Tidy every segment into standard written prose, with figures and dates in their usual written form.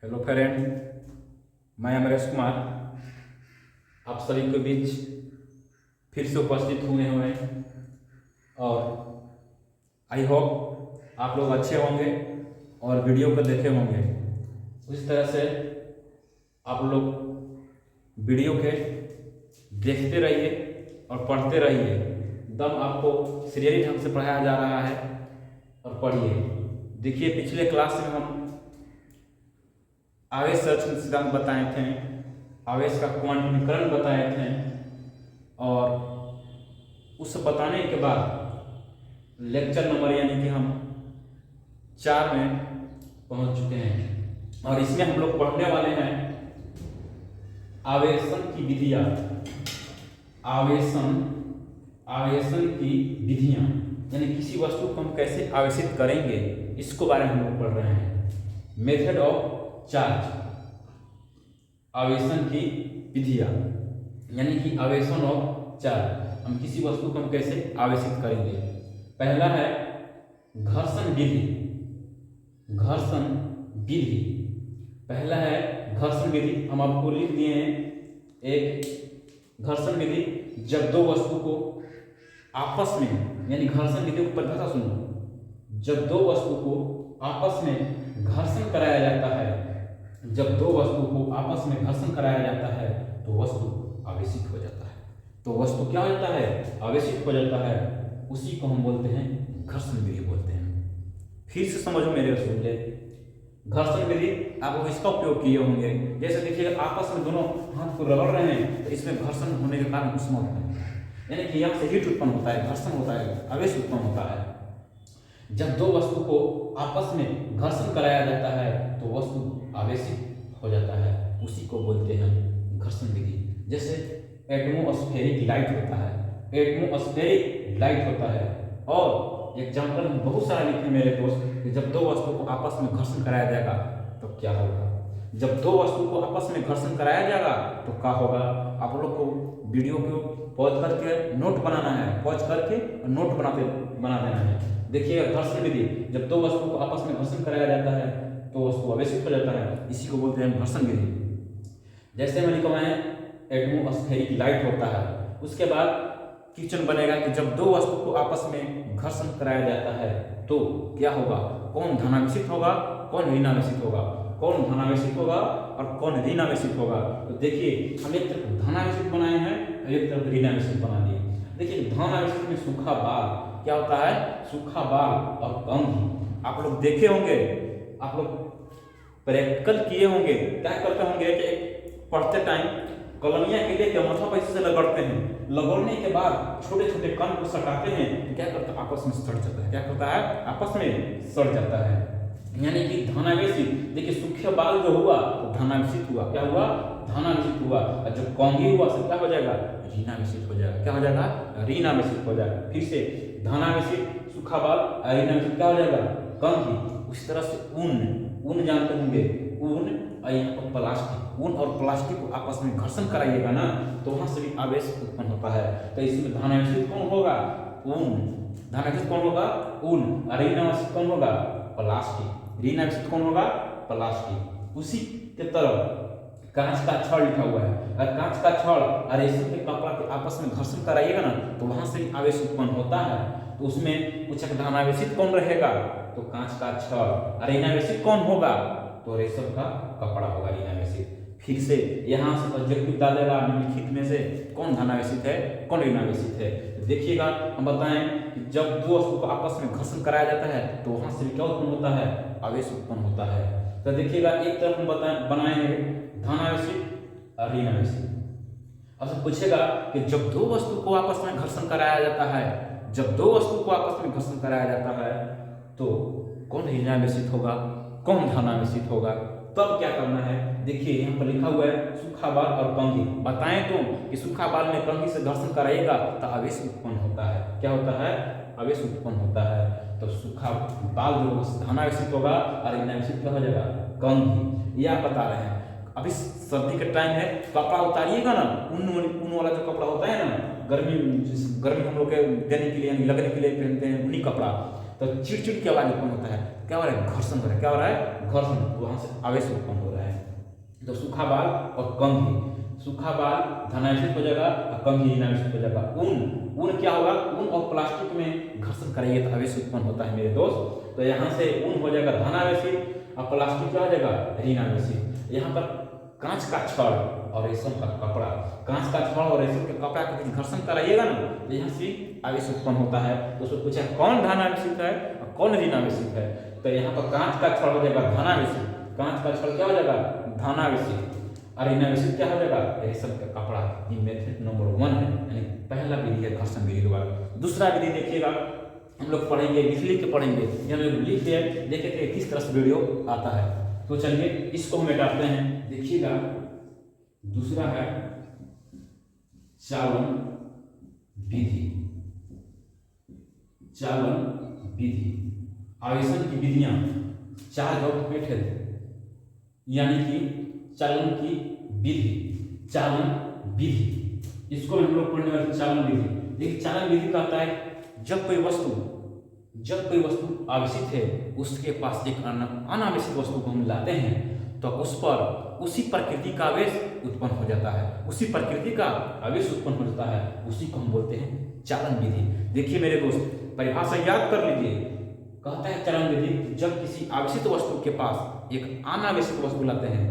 Hello friend, मैं अमरेश कुमार आप सभी के बीच फिर से उपस्थित हुए हैं और आई होप आप लोग अच्छे होंगे और वीडियो को देखे होंगे। उस तरह से आप लोग वीडियो के देखते रहिए और पढ़ते रहिए। एकदम आपको सीरियसली ढंग से पढ़ाया जा रहा है और पढ़िए। देखिए, पिछले क्लास में हम आवेश संरक्षण सिद्धांत बताए थे, आवेश का क्वांटमीकरण बताए थे और उस बताने के बाद लेक्चर नंबर यानी कि हम 4 में पहुंच चुके हैं और इसमें हम लोग पढ़ने वाले हैं आवेशन की विधियां। आवेशन की विधियां यानी किसी वस्तु को हम कैसे आवेशित करेंगे, इसको बारे में हम लोग पढ़ रहे हैं। मेथड ऑफ चार्ज, आवेशन की विधियां यानी कि आवेशन ऑफ चार्ज, हम किसी वस्तु को हम कैसे आवेशित करेंगे। पहला है घर्षण विधि। घर्षण विधि पहला है घर्षण विधि। हम आपको लिख दिए हैं एक घर्षण विधि। जब दो वस्तु को आपस में, यानी घर्षण विधि को परिभाषा सुनो, जब दो वस्तु को आपस में घर्षण कराया जाता है, जब दो वस्तु को आपस में घर्षण कराया जाता है तो वस्तु आवेशित हो जाता है। तो वस्तु क्या हो जाता है? आवेशित हो जाता है। उसी को हम बोलते हैं घर्षण विधि बोलते हैं। फिर से समझो मेरे रसूले, घर्षण विधि आप इसका उपयोग किए होंगे। जैसे देखिए, आपस में दोनों हाथ को रगड़ रहे हैं तो इसमें घर्षण होने के कारण उष्मा उत्पन्न होता है, यानी कि यहाँ से हीट उत्पन्न होता है, घर्षण होता है, आवेश उत्पन्न होता है। जब दो वस्तु को आपस में घर्षण कराया जाता है तो वस्तु आवेशित हो जाता है। उसी को बोलते हैं घर्षण विधि। जैसे एटमोस्फेरिक लाइट होता है, एटमोस्फेरिक लाइट होता है। और एग्जाम्पल हम बहुत सारा लिखे मेरे दोस्त कि जब दो वस्तु को आपस में घर्षण कराया जाएगा तो क्या होगा। जब दो वस्तु को आपस में घर्षण कराया जाएगा तो क्या होगा। आप लोग को वीडियो को पॉज करके नोट बनाना है, पॉज करके नोट बना देना है। देखिए, घर्षण विधि, जब दो वस्तु को आपस में घर्षण कराया जाता है तो वस्तु आवेशित हो जाता है। इसी को बोलते हैं घर्षण विधि। जैसे मैंने कहा है एटमोस्फेरिक लाइट होता है। उसके बाद क्वेश्चन बनेगा कि जब दो वस्तु को आपस में घर्षण कराया जाता है तो क्या होगा। कौन धनावेशित होगा, कौन ऋणावेशित होगा, कौन धनावेशित होगा और कौन ऋणावेशित होगा। तो देखिए, हम एक तरफ धनावेशित बनाए हैं और एक तरफ ऋणावेशित बना दिए। देखिए, धनावेशित में सूखा बाल क्या होता है, सूखा बाल और कंघी। आप लोग देखे होंगे, आप लोग प्रैक्टिकल किए होंगे। क्या करते होंगे कि पढ़ते टाइम कलमिया के लिए माथा पर से लगड़ते हैं, लगड़ने के बाद छोटे छोटे कण को सटाते हैं तो क्या करता है, आपस में सड़ जाता है। क्या करता है, आपस में सड़ जाता है, यानी कि धनावेशित। देखिए, सूखे बाल जो हुआ तो धनावेशित हुआ। क्या हुआ, धनावेशित हुआ। और जो कंघी हुआ तो क्या हो जाएगा, ऋणावेशित हो जाएगा। क्या हो जाएगा, ऋणावेशित हो जाएगा। फिर से धनावेशित सूखा बाल, ऋणावेशित क्या हो जाएगा, कंघी। उसी तरह से ऊन जानते होंगे, ऊन और यहाँ पर प्लास्टिक, ऊन और प्लास्टिक को आपस में घर्षण कराइएगा ना तो वहां से भी आवेश उत्पन्न होता है। तो इसमें धनावेशित कौन होगा, ऊन। धनावेशित कौन होगा, ऊन। और ऋणावेशित कौन होगा, प्लास्टिक। ऋणावेशित कौन होगा, प्लास्टिक। उसी के तरफ कांच का छड़ लिखा हुआ है। अगर कांच का छड़ और रेशम के कपड़ा के आपस में घर्षण कराइएगा ना तो वहां से भी आवेश उत्पन्न होता है। तो उसमें कुछ धनावेशित कौन रहेगा, तो कांच का छड़। और ऋणावेशित कौन होगा, तो रेशम का कपड़ा होगा ऋणावेशित। फिर से यहाँ से ऑब्जेक्टिव डालेगा निम्नलिखित में से कौन धनावेशित है, कौन ऋणावेशित है। तो देखिएगा, हम बताएं कि जब दो वस्तु को आपस में घर्षण कराया जाता है तो वहां से भी क्या उत्पन्न होता है, आवेश उत्पन्न होता है। तो देखिएगा, एक तरफ हम बनाए धनावेशित और ऋणावेशित। अब से पूछेगा कि जब दो वस्तु को आपस में घर्षण कराया जाता है, जब दो वस्तु को आपस में घर्षण कराया जाता है तो कौन ऋणावेशित होगा, कौन धनावेशित होगा। तब क्या करना है, देखिए यहाँ पर लिखा हुआ है सूखा बाल और कंघी। बताएं तो कि सूखा बाल में कंघी से घर्षण कराइएगा तो आवेश उत्पन्न होता है। क्या होता है, आवेश उत्पन्न होता है। तो सूखा बाल जो धनावेशित होगा और ऋणावेशित क्या हो जाएगा, कंघी। यह बता रहे हैं। अभी सर्दी का टाइम है, कपड़ा उतारिएगा ना, ऊन वाला जो कपड़ा होता है ना, गर्मी हम लोग के देने के लिए लगने के लिए पहनते हैं ऊनी कपड़ा। तो चिड़चिड़ की आवाज उत्पन्न होता है, क्या हो रहा है, घर्षण हो रहा है, क्या हो रहा है, घर्षण, वहां से आवेश उत्पन्न हो रहा है। तो सूखा बाल और कंघी, सूखा बाल धनावेशित हो जाएगा और कंघी ऋणावेशित हो जाएगा। ऊन क्या होगा, ऊन और प्लास्टिक में घर्षण करेंगे तो आवेश उत्पन्न होता है मेरे दोस्त। तो यहाँ से ऊन हो जाएगा धनावेशित और प्लास्टिक क्या हो जाएगा, ऋणावेशित। यहाँ पर कांच का छड़ और रेशम का कपड़ा, कांच का छड़ और रेशम के कपड़ा के बीच घर्षण कराइएगा ना तो यहाँ से आवेश उत्पन्न होता है। तो उसको पूछा कौन धनावेशित है और कौन ऋणावेशित है, तो यहाँ पर कांच का छड़ हो जाएगा धनावेशित, कांच का छड़ क्या हो जाएगा, धनावेशित, और ऋणावेशित क्या हो जाएगा, रेशम का कपड़ा। ये मेथड नंबर 1 है, यानी पहला विधि है घर्षण विधि द्वारा। दूसरा विधि देखिएगा, हम लोग पढ़ेंगे, लिख के पढ़ेंगे, ये हम लोग लिख के देखेंगे किस तरह से वीडियो आता है। तो चलिए इसको हम मिटाते हैं। देखिएगा दूसरा है चालन विधि। चालन विधि, आवेशन की विधियां 4 गौट है, यानी कि चालन की विधि, चालन विधि, इसको हम लोग पढ़ने वाले चालन विधि। देखिए चालन विधि कहता है जब कोई वस्तु आवेशित है उसके पास एक अनावेशित वस्तु को हम लाते हैं तो उस पर उसी प्रकृति का आवेश उत्पन्न हो जाता है, उसी प्रकृति का आवेश उत्पन्न हो जाता है, उसी को हम बोलते हैं चालन विधि। देखिए मेरे दोस्त परिभाषा याद कर लीजिए, कहता है चालन विधि जब किसी आवेशित वस्तु के पास एक अनावेशित वस्तु लाते हैं,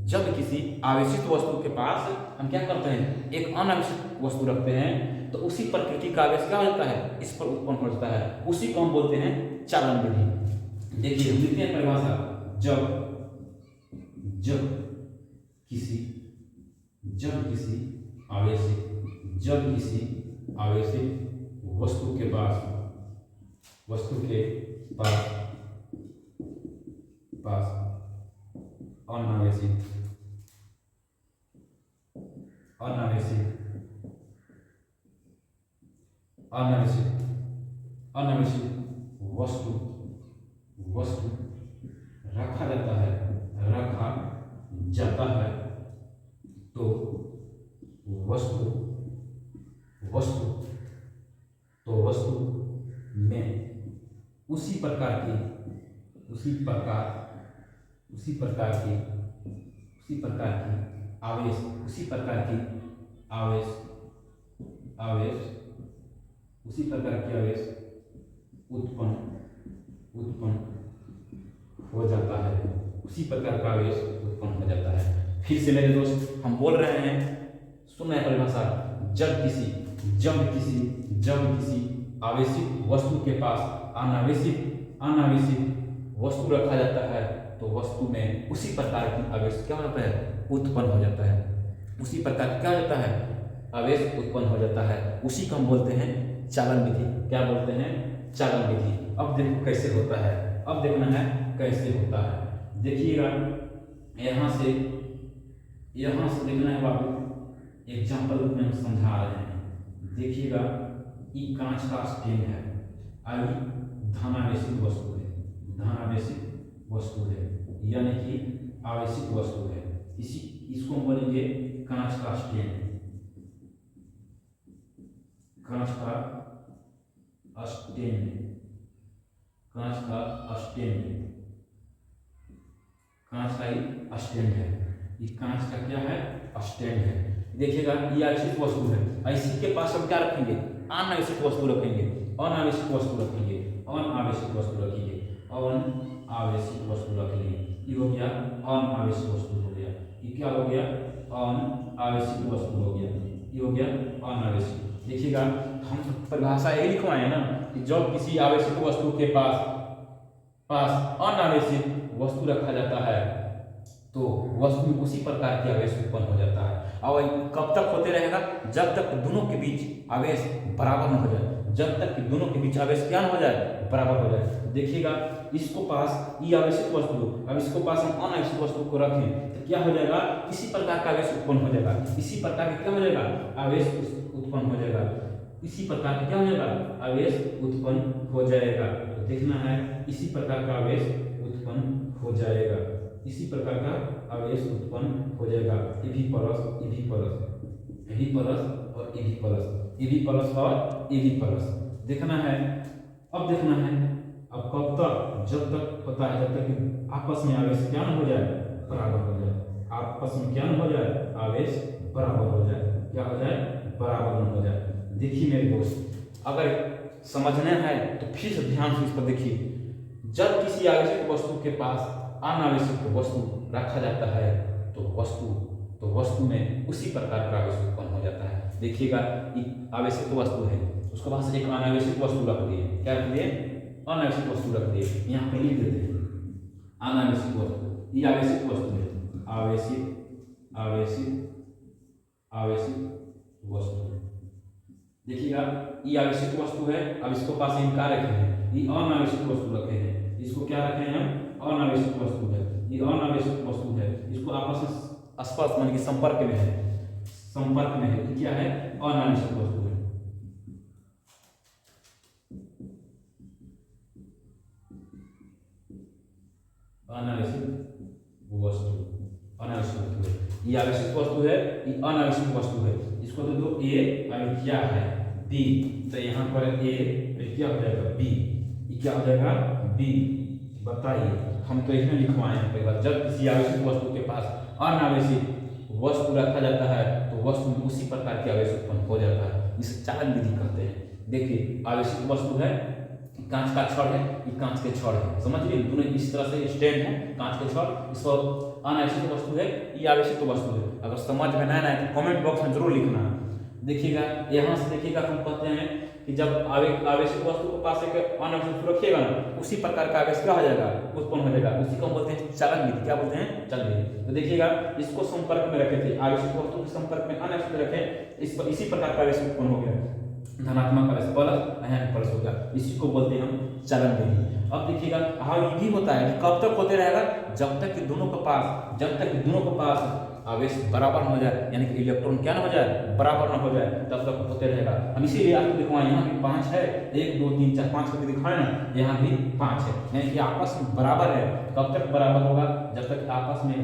जब किसी आवेशित वस्तु के पास हम क्या करते हैं, एक अनावेशित वस्तु रखते हैं तो उसी प्रकृति का आवेश क्या हो जाता है, इस पर उत्पन्न हो जाता है, उसी को हम बोलते हैं चालन विधि। देखिए लिखते हैं परिभाषा, जब किसी आवेशित वस्तु के पास अनावेशित वस्तु रखा जाता है तो वस्तु में उसी प्रकार की आवेश उत्पन्न हो जाता है, उसी प्रकार का आवेश उत्पन्न हो जाता है। फिर से मेरे दोस्त हम बोल रहे हैं, सुन रहे परिभाषा, जब किसी आवेशित वस्तु के पास अनावेशित वस्तु रखा जाता है तो वस्तु में उसी प्रकार की आवेश क्या होता है, उत्पन्न हो जाता है, उसी प्रकार क्या हो जाता है, आवेश उत्पन्न हो जाता है, उसी को हम बोलते हैं चालन विधि। क्या बोलते हैं, चालन विधि। अब देखो कैसे होता है, अब देखना है कैसे होता है। देखिएगा यहाँ से देखना है बाबू, एग्जाम्पल रूप में हम समझा रहे हैं। देखिएगा ये कांच का स्टैंड है, आई धनावेशित वस्तु है, यानी कि आवेशित वस्तु है, इसको हम बोलेंगे कांच का स्टैंड। कांच का स्टैंड है, ये कांच का क्या है, स्टैंड है। देखिएगा ये आवेशित वस्तु है, इसी के पास हम क्या रखेंगे, अनावेशित वस्तु रखेंगे, ये हो गया अनावेशित वस्तु हो गया, ये क्या हो गया, अनावेशित वस्तु हो गया, ये हो गया अनावेशित। देखिएगा हम परिभाषा यही लिखवाए ना कि जब किसी आवेशित वस्तु के पास अनावेशित वस्तु रखा जाता है तो वस्तु में उसी प्रकार की आवेश उत्पन्न हो जाता है। और कब तक होते रहेगा, जब तक दोनों के बीच आवेश बराबर न हो जाए, जब तक कि दोनों के बीच आवेश क्या न हो जाए, बराबर हो जाए। देखिएगा इसको पास ये आवेशित वस्तु, अब इसको पास हम अनावेशित वस्तु को रखें तो क्या हो जाएगा, इसी प्रकार का आवेश उत्पन्न हो जाएगा, इसी प्रकार का क्या हो जाएगा, आवेश उत्पन्न हो जाएगा, इसी प्रकार का क्या हो जाएगा, आवेश उत्पन्न हो जाएगा। तो देखना है इसी प्रकार का आवेश उत्पन्न हो जाएगा, इसी प्रकार का आवेश उत्पन्न हो जाएगा। ए भी प्लस और ए भी प्लस देखना है अब देखना है, अब कब तक, जब तक पता है, जब तक कि आपस में आवेश क्या न हो जाए, बराबर हो जाए, आपस में क्या न हो जाए, आवेश बराबर हो जाए, क्या हो जाए, बराबर न हो जाए। देखिए मेरे दोस्त, अगर समझना है तो फिर से ध्यान से इस पर देखिए। जब किसी आवेशित वस्तु के पास अनावेशित वस्तु रखा जाता है तो वस्तु में उसी प्रकार का आवेश उत्पन्न हो जाता है। देखिएगा, आवेशित वस्तु है, उसके पास एक अनावेशित वस्तु रख दिए, क्या रख दिए, अनावेशित वस्तु रख दिए, यहाँ पे लिख देते हैं अनावेशित वस्तु, ये आवेशित वस्तु है, आवेशित वस्तु। देखिएगा, ये आवेशित वस्तु है, अब इसको पास हम क्या रखे हैं, ये अनावेशित वस्तु रखे हैं, इसको क्या रखे हैं हम, अनावेशित वस्तु है, ये अनावेशित वस्तु है, इसको आपस में स्पर्श मान के संपर्क में है, संपर्क में है, ये क्या है, अनावेशित वस्तु है। अनावेशित वस्तु है, ये आवेशित वस्तु है, ये अनावेशित वस्तु है, इसको तो दो ए और क्या है बी, तो यहाँ पर ए क्या हो जाएगा बी, ये क्या हो जाएगा बी। बताइए, हम तो इसमें लिखवाए हैं पहले बार, जब किसी आवेशित वस्तु के पास अनावेशित वस्तु रखा जाता है तो वस्तु में उसी प्रकार के आवेश उत्पन्न हो जाता है, इसे चालन विधि कहते हैं। देखिए, आवेशित वस्तु है, कांच का छड़ है, ये कांच के छड़ है, समझ लीजिए, दोनों इस तरह से स्टैंड है, कांच के छड़, इस पर अनावेशित वस्तु है, ये आवेशित वस्तु है। अगर समझ में ना आए तो कमेंट बॉक्स में जरूर लिखना। देखिएगा, यहाँ से देखिएगा, हम कहते हैं कि जब आवेशित वस्तु के पास एक अनावेशित वस्तु रखिएगा ना, उसी प्रकार का आवेश क्या हो जाएगा, उत्पन्न हो जाएगा, उसी को हम बोलते हैं चालन विधि। क्या बोलते हैं, चालन विधि। तो देखिएगा, इसको संपर्क में रखे थे, आवेशित वस्तु के संपर्क में अनावेशित रखे, इस पर इसी प्रकार का आवेश उत्पन्न हो गया, धनात्मक आवेश प्लस होगा, इसी को बोलते हैं हम चालन विधि। अब देखिएगा, हाँ ये भी होता है कि कब तक होते रहेगा, जब तक कि दोनों के पास आवेश बराबर हो जाए, यानी कि इलेक्ट्रॉन क्या ना हो जाए, बराबर ना हो जाए, तब तक होते रहेगा। हम इसीलिए आपको दिखवाएं, यहाँ भी 5 है, 1 2 3 4 5 करके दिखाए ना, यहाँ भी 5 है, यानी कि आपस में बराबर है। कब तक बराबर होगा, जब तक आपस में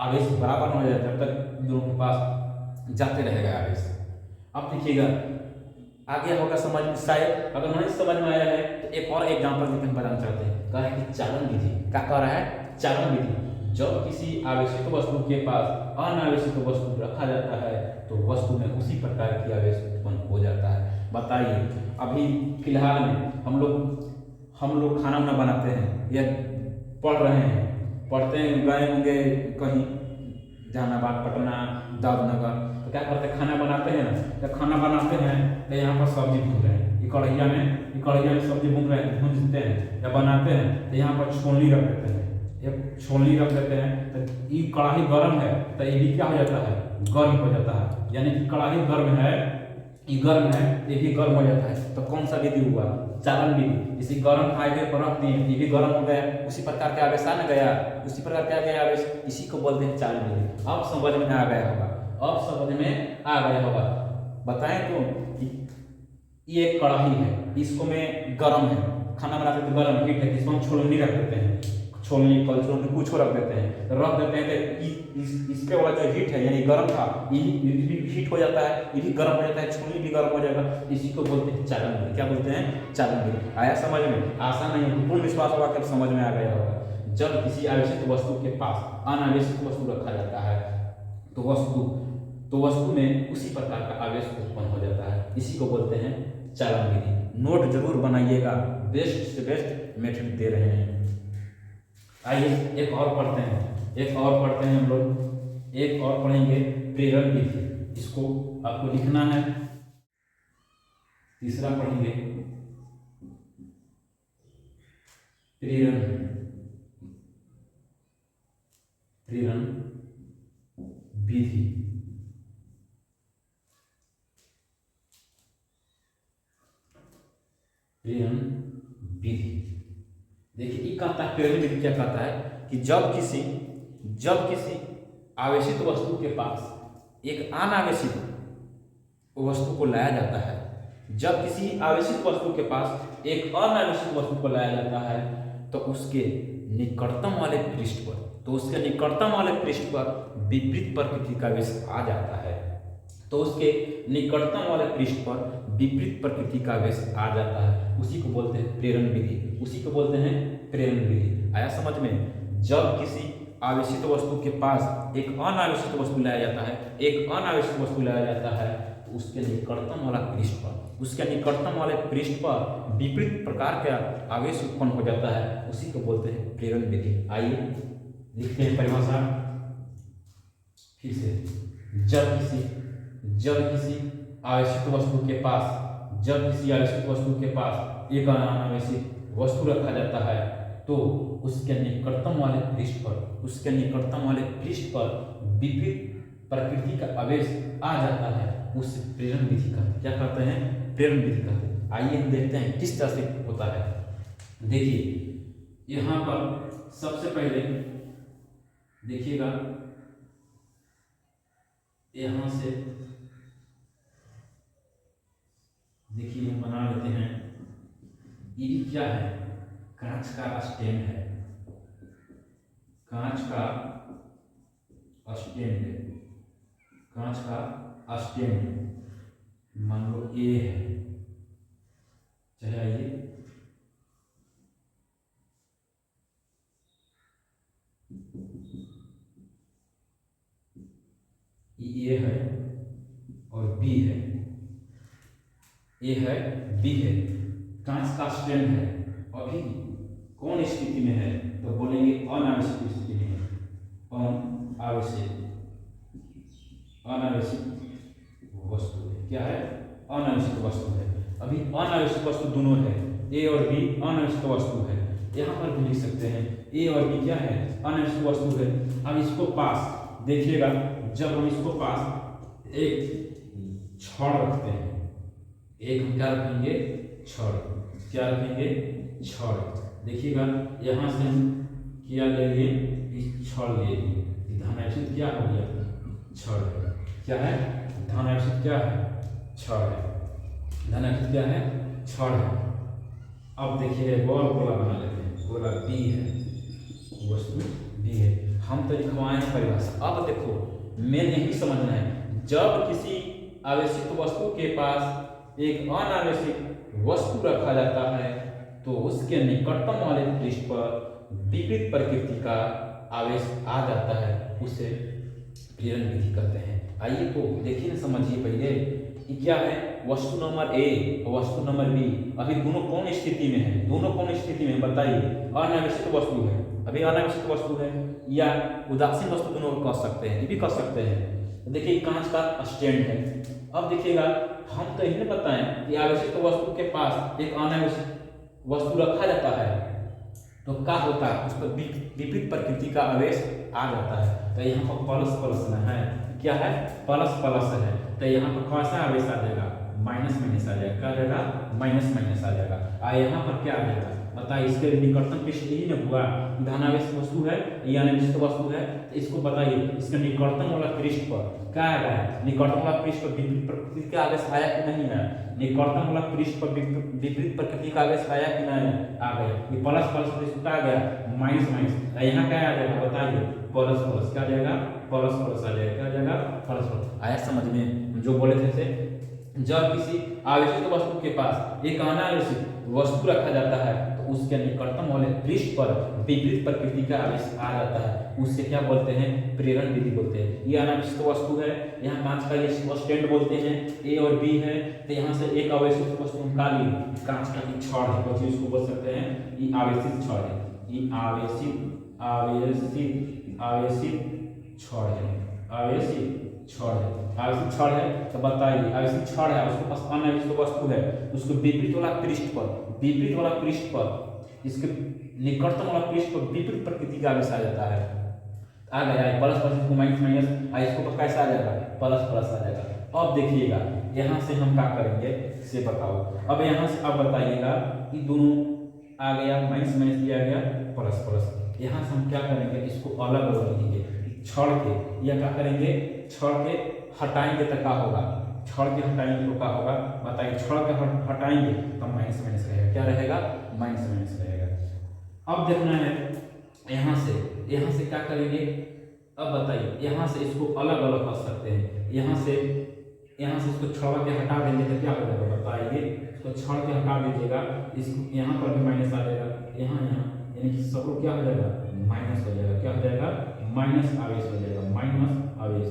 आवेश बराबर हो जाए, जब तक दोनों के पास जाते रहेगा आवेश। अब देखिएगा, आगे होगा समझ में, शायद अगर नहीं समझ में आया है तो एक और एग्जांपल देकर हम बताना चाहते हैं। कह रहा है कि चालन विधि, क्या कह रहा है, चालन विधि। जब किसी आवेशित वस्तु के पास अनावेशित वस्तु रखा जाता है तो वस्तु में उसी प्रकार की आवेश उत्पन्न हो जाता है। बताइए, अभी फिलहाल में हम लोग खाना वाना बनाते हैं या पढ़ रहे हैं, पढ़ते हैं, गए होंगे कहीं जहानाबाद, पटना, दादनगर, तो क्या करते हैं, खाना बनाते हैं ना, जब खाना बनाते हैं तो यहाँ पर सब्जी भून रहे हैं, ये कढ़ैया में सब्जी भूनते हैं या बनाते हैं, तो यहाँ पर छोलनी रख देते हैं, एक छोलनी रख देते हैं, तो ये कढ़ाई गर्म है तो ये भी क्या हो जाता है, गर्म हो जाता है, यानी कि कढ़ाई गर्म है, ये गर्म है, ये भी गर्म हो जाता है। तो कौन सा विधि हुआ, चालन विधि। इसी गर्म आगे पर रख दिए, ये भी गर्म हो गया, उसी प्रकार के आवेश आ न गया, उसी प्रकार के आ गया आवेश, इसी को बोलते हैं चालन विधि। अब समझ में आ गया होगा, बताएं तो ये एक कढ़ाई है, इसको में गर्म है, खाना बनाते तो गर्म हीट है, इसको हम छोलनी रख देते हैं, छोलनी कुछ रख देते हैं, तो इस पे वाला जो हीट है, यानी गर्म था, ये भी हीट हो जाता है, ये भी गर्म हो जाता है, छोलनी भी गर्म हो जाएगा, इसी को बोलते हैं चालन विधि। क्या बोलते हैं, चालन विधि। आया समझ में, आसान नहीं है, पूर्ण विश्वास होगा कि समझ में आ गया होगा। जब किसी आवेशित वस्तु के पास अनावेशित वस्तु रखा जाता है तो वस्तु में उसी प्रकार का आवेश उत्पन्न हो जाता है, इसी को बोलते हैं चालन विधि। नोट जरूर बनाइएगा, बेस्ट से बेस्ट मेथड दे रहे हैं। आइए एक और पढ़ते हैं हम लोग, एक और पढ़ेंगे प्रेरण विधि। इसको आपको लिखना है, तीसरा पढ़ेंगे प्रेरण विधि। प्रेरण विधि, देखिए ये कहता है, प्रेरण विधि क्या कहता है कि जब किसी आवेशित वस्तु के पास एक अनावेशित वस्तु को लाया जाता है, जब किसी आवेशित वस्तु के पास एक अनावेशित वस्तु को लाया जाता है तो उसके निकटतम वाले पृष्ठ पर विपरीत प्रकृति का आवेश आ जाता है। तो उसके निकटतम वाले पृष्ठ पर विपरीत प्रकृति का आवेश आ जाता है, उसी को बोलते हैं प्रेरण विधि, उसी को बोलते हैं प्रेरण विधि। आया समझ में? जब किसी आवेशित वस्तु के पास एक अनावेशित वस्तु लाया जाता है, एक अनावेशित वस्तु लाया जाता है, तो उसके निकटतम वाला पृष्ठ पर, उसके निकटतम वाले पृष्ठ पर विपरीत प्रकार का आवेश उत्पन्न हो जाता है, उसी को बोलते हैं प्रेरण विधि। आइए लिखते हैं परिभाषा फिर से। जब किसी आवेशित वस्तु के पास, जब किसी आवेशित वस्तु के पास एक अनावेशित वस्तु रखा जाता है, तो उसके निकटतम वाले पृष्ठ पर, उसके निकटतम वाले पृष्ठ पर विपरीत प्रकृति का आवेश आ जाता है, उस प्रेरण विधि का क्या कहते हैं? प्रेरण विधि कहते हैं। आइए हम देखते हैं किस तरह से होता है। देखिए यहाँ पर सबसे पहले देखिएगा, यहाँ से देखिए हम बना लेते हैं। ये क्या है? कांच का स्टैंड है, कांच का स्टैंड, कांच का स्टैंड मान लो ए है, चाहे आइए ए है और बी है, ए है बी है, कांच का स्टैंड है, अभी कौन स्थिति में है? तो बोलेंगे अनावश्यक स्थिति में है, अनावश्यक वस्तु है। क्या है? अनावश्यक वस्तु है। अभी अनावश्यक वस्तु दोनों है, ए और बी अनावश्यक वस्तु है। यहाँ पर भी लिख सकते हैं ए और बी क्या है? अनावश्यक वस्तु है। अब इसको पास देखिएगा, जब हम इसको पास एक छड़ रखते हैं, एक हम क्या रखेंगे? छड़। क्या रखेंगे? छड़। देखिएगा यहाँ से हम क्या ले लिए? इस छड़ ले लिए, धनावेशित क्या हो गया? छड़ है। क्या है? धनावेशित क्या है? छड़ है। धनावेशित क्या है? छड़ है। अब देखिए गोल गोला बना लेते हैं, गोला बी है, वस्तु बी है। हम तो लिखवाए हैं परिभाषा। अब देखो मेन यही समझना है, जब किसी आवेशित वस्तु के पास एक अनावेशित वस्तु रखा जाता है, तो उसके निकटतम वाले पृष्ठ पर विपरीत प्रकृति का आवेश आ जाता है, उसे प्रेरण विधि कहते हैं। आइए तो देखिए, समझिए पहले कि क्या है? वस्तु नंबर ए और वस्तु नंबर बी, अभी दोनों कौन स्थिति में है? दोनों कौन स्थिति में बताइए? अनावेशित वस्तु है, अभी अनावेशित वस्तु है, या उदासीन वस्तु दोनों कह सकते हैं, ये भी कह सकते हैं। देखिए कांच का स्टैंड है। अब देखिएगा, हम तो यही बताएं कि आवेशित वस्तु के पास एक अनावेशित वस्तु रखा जाता है, तो क्या होता है? उस पर विपरीत प्रकृति का आवेश आ जाता है। तो यहाँ पर प्लस प्लस है, क्या है? प्लस प्लस है। तो यहाँ पर कैसा आवेश आ जाएगा? माइनस माइनस आ जाएगा। क्या आ जाएगा? माइनस माइनस आ जाएगा। यहाँ पर क्या आ जाएगा? बताइए, इसके निकटतम पृष्ठ यही न हुआ, धनावेश वस्तु है या अनावेशित वस्तु है, तो इसको बताइए इसके निकटतम वाला पृष्ठ पर क्या आ रहा है? निकटतम वाला पृष्ठ पर विपरीत प्रकृति का आवेश आया कि नहीं है? निकटतम वाला पृष्ठ पर विपरीत प्रकृति का आवेश आया कि नहीं? आ गया। ये प्लस प्लस पृष्ठ आ गया, माइनस माइनस। यहाँ क्या आ जाएगा? बताइए प्लस प्लस। क्या आ जाएगा? प्लस प्लस आ जाएगा। क्या आ जाएगा? Plus plus. आया समझ में? जो बोले थे से, जब किसी आवेशित वस्तु के पास एक अनावेशित वस्तु रखा जाता है, तो उसके निकटतम वाले पृष्ठ पर विपरीत प्रकृति का आवेश आ जाता है, उससे क्या बोलते हैं? प्रेरण विधि बोलते हैं। ये अनावेशित वस्तु है, यहाँ कांच का ये स्टैंड बोलते हैं, ए और बी है। तो यहाँ से एक आवेशित वस्तु हम निकाल लिए, कांच का छड़ है, बच्चे इसको बोल सकते हैं ये आवेशित छड़ है। ये आवेशित छड़ है, आवेशित छड़ है, आवेशित छड़ है। तो बताइए आवेशित छड़ है, उसके पास अनावेशित वस्तु है, उसको विपरीत वाला पृष्ठ पर, विपरीत वाला पृष्ठ पर, इसके निकटतम वाला पृष्ठ पर विपरीत प्रकृति का आवेश आ जाता है। आ गया प्लस प्लस, इसको माइनस माइनस, इसको कैसा आ जाएगा? प्लस प्लस आ जाएगा। अब देखिएगा यहाँ से हम क्या करेंगे से बताओ। अब यहाँ से अब बताइएगा कि दोनों आ गया, माइनस माइनस किया गया, प्लस प्लस। यहाँ से हम क्या करेंगे? इसको अलग अलग लिखेंगे, छड़ के, या क्या करेंगे? छड़ के हटाएंगे तो क्या होगा? छड़ के हटाएंगे तो क्या होगा? बताइए। छड़ के हटाएंगे तो माइनस माइनस रहेगा। क्या रहेगा? माइनस माइनस रहेगा। अब देखना है यहाँ से क्या करेंगे? अब बताइए, यहाँ से इसको अलग अलग कर सकते हैं। यहाँ से यहाँ से इसको छोड़ के हटा देंगे तो क्या हो जाएगा बताइए। इसको छोड़ के हटा दीजिएगा, इसको यहाँ पर भी माइनस आ जाएगा, यहाँ यानी कि सबको क्या हो जाएगा माइनस हो जाएगा। क्या हो जाएगा माइनस आवेश हो जाएगा, माइनस आवेश।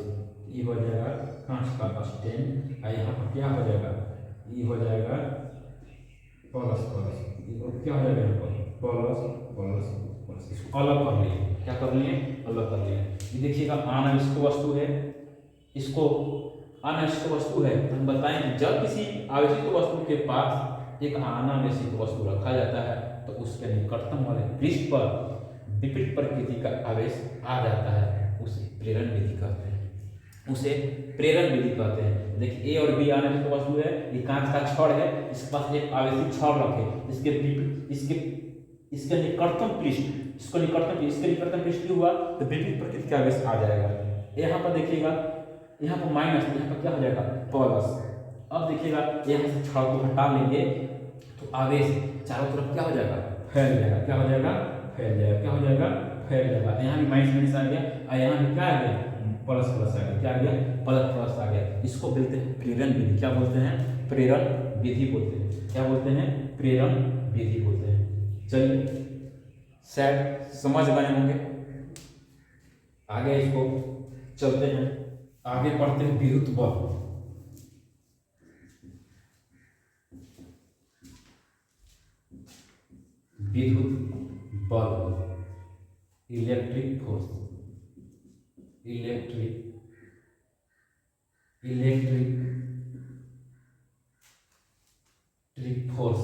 ये हो जाएगा कांच का स्टैंड और यहाँ पर क्या हो जाएगा ये हो जाएगा प्लस प्लस, क्या हो जाएगा यहाँ पर प्लस प्लस प्लस। इसको अलग कर लिए, क्या कर लिए अलग कर लिए। ये देखिएगा अनावश्यक वस्तु है, इसको अनावश्यक वस्तु है। हम बताएं कि जब किसी आवश्यक वस्तु के पास एक अनावश्यक वस्तु रखा जाता है तो उसके निकटतम वाले पृष्ठ पर विपरीत प्रकृति का आवेश आ जाता है, उसे प्रेरण विधि कहते हैं, उसे प्रेरण विधि कहते हैं। देखिए ए और बी अनावश्यक वस्तु है, ये कांच का छड़ है, इसके पास एक आवेशित छड़ रखे, इसके निकटतम पृष्ठ, इसके निकटतम पृष्ठ क्यों हुआ तो विपरीत प्रकृति का आवेश आ जाएगा। यहाँ पर देखिएगा, यहाँ पर माइनस, यहाँ पर क्या हो जाएगा प्लस। अब देखिएगा यहाँ से छड़ को हटा लेंगे तो आवेश चारों तरफ क्या हो जाएगा फैल जाएगा, क्या हो जाएगा फैल जाएगा, क्या हो जाएगा फैल जाएगा। यहाँ भी माइनस आ गया और यहाँ भी क्या आ गया प्लस प्लस आ गया, क्या आ गया प्लस प्लस आ गया। इसको बोलते हैं प्रेरण विधि। क्या बोलते हैं प्रेरण विधि बोलते हैं, क्या बोलते हैं प्रेरण विधि बोलते हैं। चलिए शायद समझ गए होंगे, आगे इसको चलते हैं, आगे पढ़ते हैं विद्युत बल। विद्युत बल इलेक्ट्रिक फोर्स, इलेक्ट्रिक फोर्स।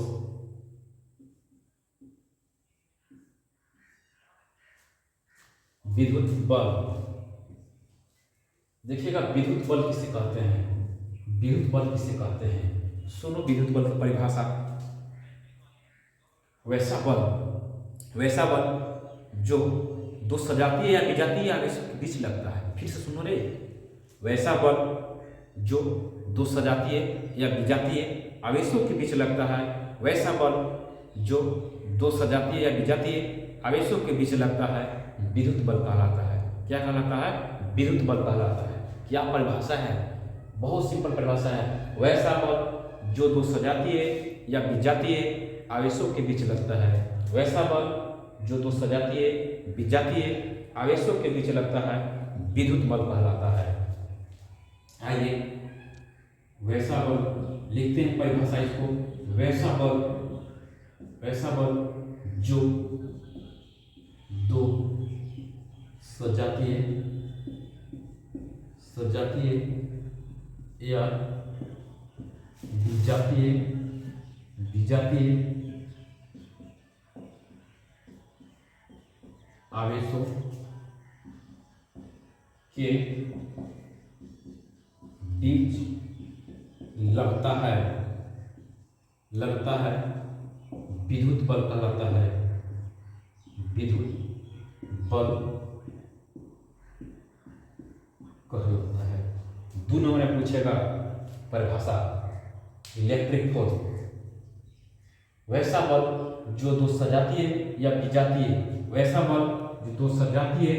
विद्युत बल, देखिएगा विद्युत बल किसे कहते हैं, विद्युत बल किसे कहते हैं। सुनो विद्युत बल की परिभाषा। वैसा बल जो दो सजातीय या विजातीय आवेश के बीच लगता है। फिर से सुनो रे, वैसा बल जो दो सजातीय या विजातीय आवेशों के बीच लगता है, वैसा बल जो दो सजातीय या विजातीय आवेशों के बीच लगता है विद्युत बल कहलाता है। क्या कहलाता है विद्युत बल कहलाता है। क्या परिभाषा है, बहुत सिंपल परिभाषा है। वैसा बल जो दो सजातीय या विजातीय आवेशों के बीच लगता है, वैसा बल जो दो सजातीय विजातीय आवेशों के बीच लगता है विद्युत बल कहलाता है। आइए वैसा बल लिखते हैं परिभाषा इसको। वैसा बल जो दो सजातीय या विजातीय आवेशों के बीच लगता है विद्युत बल कहलाता है। विद्युत बल कहलाता है। 2 नंबर में पूछेगा परिभाषा इलेक्ट्रिक फोर्स। वैसा बल जो दो सजातीय या विजातीय, वैसा बल जो दो सजातीय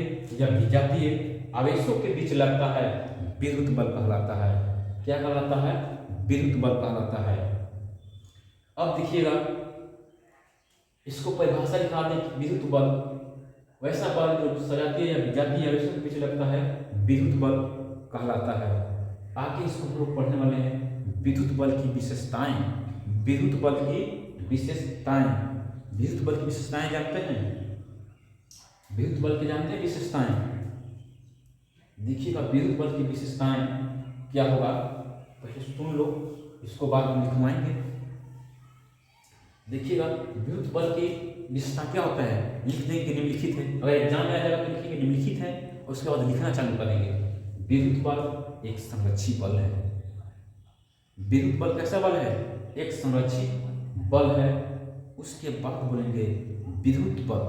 या विजातीय आवेशों के बीच लगता है विद्युत बल कहलाता है। क्या कहलाता है विद्युत बल कहलाता है। अब देखिएगा इसको परिभाषा दिखाते हैं। विद्युत बल, वैसा बल जो सजातीय या विजातीय आवेशों के बीच लगता है विद्युत बल कहलाता है। आगे इसको हम लोग पढ़ने वाले हैं विद्युत बल की विशेषताएं। विद्युत बल की विशेषताएं, विद्युत बल की विशेषताएं जानते हैं, विद्युत बल की जानते हैं विशेषताएं। देखिएगा विद्युत बल की विशेषताएं क्या होगा, पहले सुन लो, इसको बाद में लिखवाएंगे। देखिएगा विद्युत बल की विशेषता क्या होता है, लिख देंगे निम्नलिखित है। अगर एग्जाम में आ जाएगा तो लिखेंगे निम्नलिखित है, और उसके बाद लिखना चालू करेंगे। विद्युत बल एक संरक्षी बल है। विद्युत बल कैसा बल है, एक संरक्षी बल है। उसके बाद बोलेंगे विद्युत बल।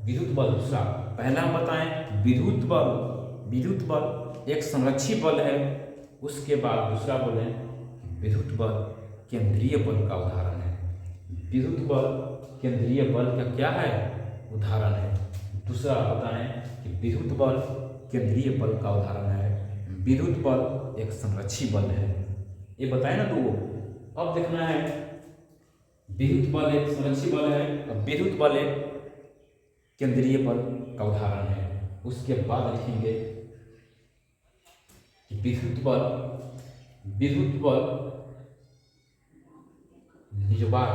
विद्युत बल दूसरा, पहला हम बताएं विद्युत बल एक संरक्षी बल है। उसके बाद दूसरा बोले विद्युत बल केंद्रीय बल का उदाहरण है। विद्युत बल केंद्रीय बल का क्या है उदाहरण है। दूसरा बताएं कि विद्युत बल केंद्रीय बल का उदाहरण है। विद्युत बल एक संरक्षी बल है। ये बताए ना दो। अब देखना है विद्युत बल एक संरक्षित बल है और विद्युत बल एक केंद्रीय बल का उदाहरण है। उसके बाद लिखेंगे कि विद्युत बल निजवार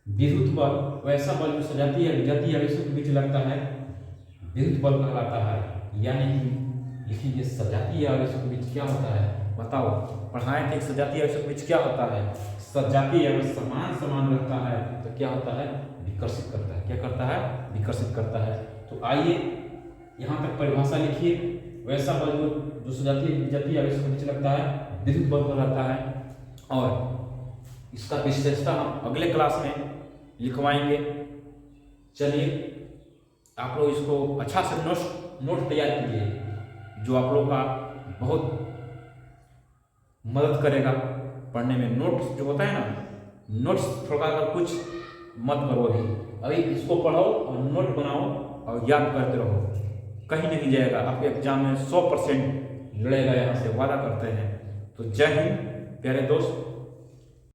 विद्युत बल वैसा बल जो सजातीय विजातीय आवेशों के बीच लगता है विद्युत बल कहलाता है। यानी कि लिखेंगे सजातीय आवेशों के बीच क्या होता है, बताओ पढ़ाएं कि सजातीय आवेशों के बीच क्या होता है। सजातीय आवेश समान समान रहता है तो क्या होता है, विकर्षित करता है। क्या करता है, विकर्षित करता है। तो आइए यहाँ तक परिभाषा लिखिए। वैसा बल जो सजातीय विजातीय आवेशों के बीच लगता है विद्युत बल कहलाता है। और इसका विशेषता हम अगले क्लास में लिखवाएंगे। चलिए आप लोग इसको अच्छा से नोट तैयार कीजिए जो आप लोग का बहुत मदद करेगा पढ़ने में। नोट्स जो होता है ना, नोट्स थोड़ा अगर कुछ मत करो अभी इसको पढ़ो और नोट बनाओ और याद करते रहो, कहीं नहीं जाएगा। आपके एग्जाम में 100% लड़ेगा, यहाँ से वादा करते हैं। तो जय हिंद प्यारे दोस्त।